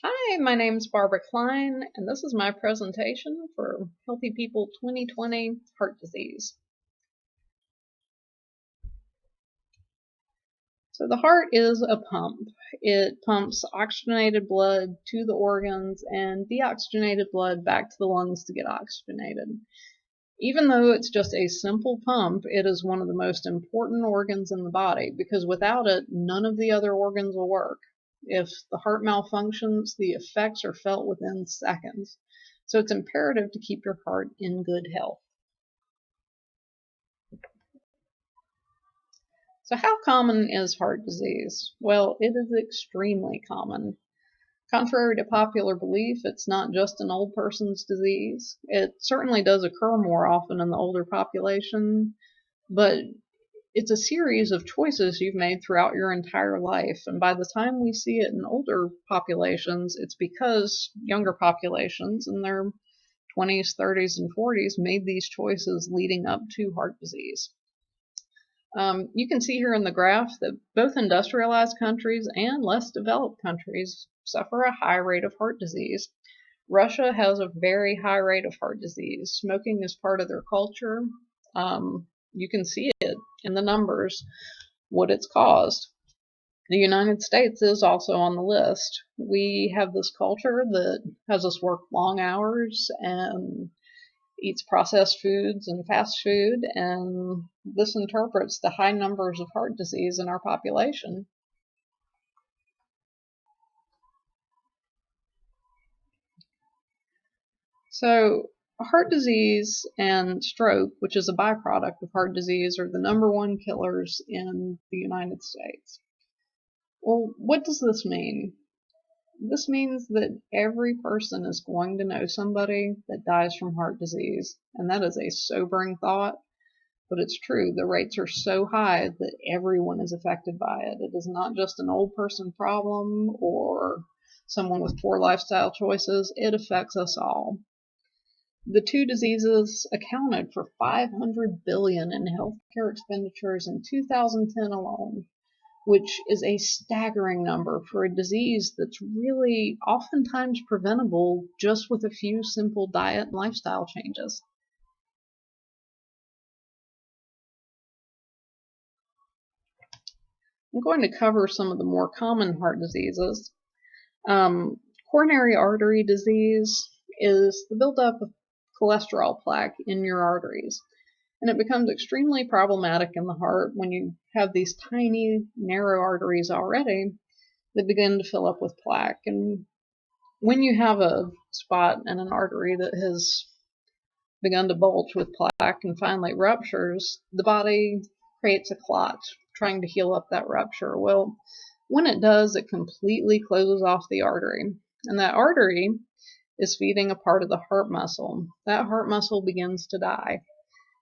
Hi, my name's Barbara Klein, and this is my presentation for Healthy People 2020 Heart Disease. So the heart is a pump. It pumps oxygenated blood to the organs and deoxygenated blood back to the lungs to get oxygenated. Even though it's just a simple pump, it is one of the most important organs in the body because without it, none of the other organs will work. If the heart malfunctions, the effects are felt within seconds. So it's imperative to keep your heart in good health. So how common is heart disease? Well, it is extremely common. Contrary to popular belief, it's not just an old person's disease. It certainly does occur more often in the older population, but it's a series of choices you've made throughout your entire life. And by the time we see it in older populations, it's because younger populations in their 20s, 30s, and 40s made these choices leading up to heart disease. You can see here in the graph that both industrialized countries and less developed countries suffer a high rate of heart disease. Russia has a very high rate of heart disease. Smoking is part of their culture. You can see it in the numbers, what it's caused. The United States is also on the list. We have this culture that has us work long hours and eats processed foods and fast food, and this interprets the high numbers of heart disease in our population. So heart disease and stroke, which is a byproduct of heart disease, are the number one killers in the United States. Well, what does this mean? This means that every person is going to know somebody that dies from heart disease, and that is a sobering thought, but it's true. The rates are so high that everyone is affected by it. It is not just an old person problem or someone with poor lifestyle choices. It affects us all. The two diseases accounted for $500 billion in healthcare expenditures in 2010 alone, which is a staggering number for a disease that's really oftentimes preventable just with a few simple diet and lifestyle changes. I'm going to cover some of the more common heart diseases. Coronary artery disease is the buildup of cholesterol plaque in your arteries. And it becomes extremely problematic in the heart when you have these tiny, narrow arteries already that begin to fill up with plaque. And when you have a spot in an artery that has begun to bulge with plaque and finally ruptures, the body creates a clot trying to heal up that rupture. Well, when it does, it completely closes off the artery. And that artery is feeding a part of the heart muscle. That heart muscle begins to die.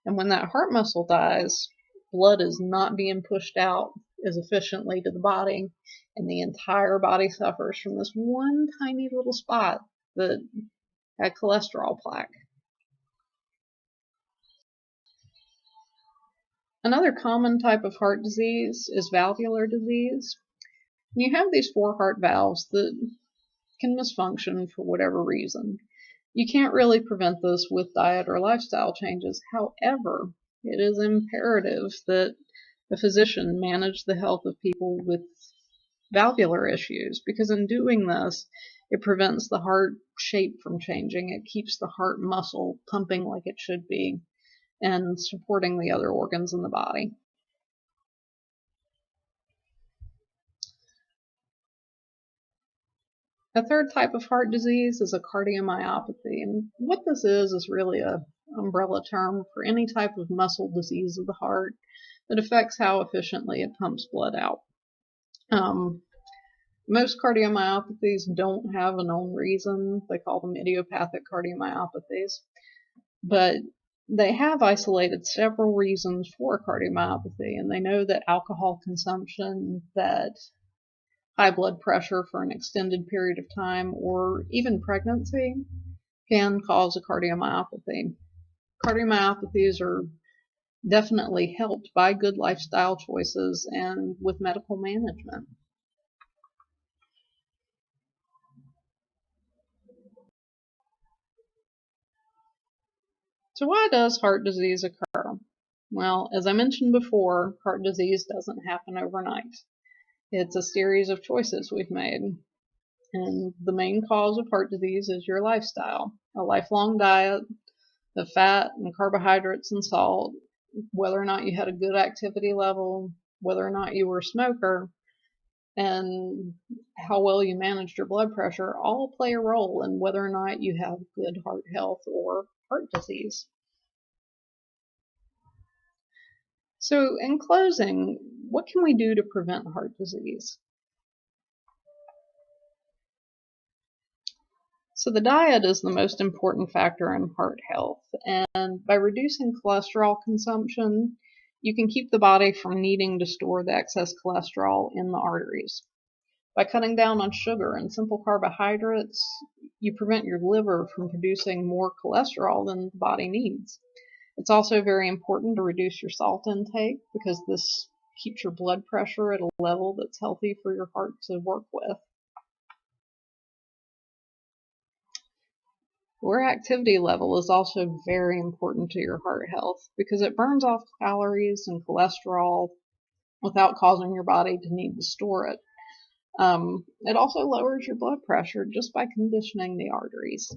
And when that heart muscle dies, blood is not being pushed out as efficiently to the body, and the entire body suffers from this one tiny little spot that had cholesterol plaque. Another common type of heart disease is valvular disease. You have these four heart valves that can misfunction for whatever reason. You can't really prevent this with diet or lifestyle changes. However, it is imperative that the physician manage the health of people with valvular issues, because in doing this, it prevents the heart shape from changing. It keeps the heart muscle pumping like it should be and supporting the other organs in the body. A third type of heart disease is a cardiomyopathy. And what this is really an umbrella term for any type of muscle disease of the heart that affects how efficiently it pumps blood out. Most cardiomyopathies don't have a known reason. They call them idiopathic cardiomyopathies. But they have isolated several reasons for cardiomyopathy, and they know that alcohol consumption, that high blood pressure for an extended period of time, or even pregnancy can cause a cardiomyopathy. Cardiomyopathies are definitely helped by good lifestyle choices and with medical management. So why does heart disease occur? Well, as I mentioned before, heart disease doesn't happen overnight. It's a series of choices we've made. And the main cause of heart disease is your lifestyle, a lifelong diet of fat and carbohydrates and salt, whether or not you had a good activity level, whether or not you were a smoker, and how well you managed your blood pressure all play a role in whether or not you have good heart health or heart disease. So, in closing, what can we do to prevent heart disease? So, the diet is the most important factor in heart health, and by reducing cholesterol consumption, you can keep the body from needing to store the excess cholesterol in the arteries. By cutting down on sugar and simple carbohydrates, you prevent your liver from producing more cholesterol than the body needs. It's also very important to reduce your salt intake because this keeps your blood pressure at a level that's healthy for your heart to work with. Your activity level is also very important to your heart health because it burns off calories and cholesterol without causing your body to need to store it. It also lowers your blood pressure just by conditioning the arteries.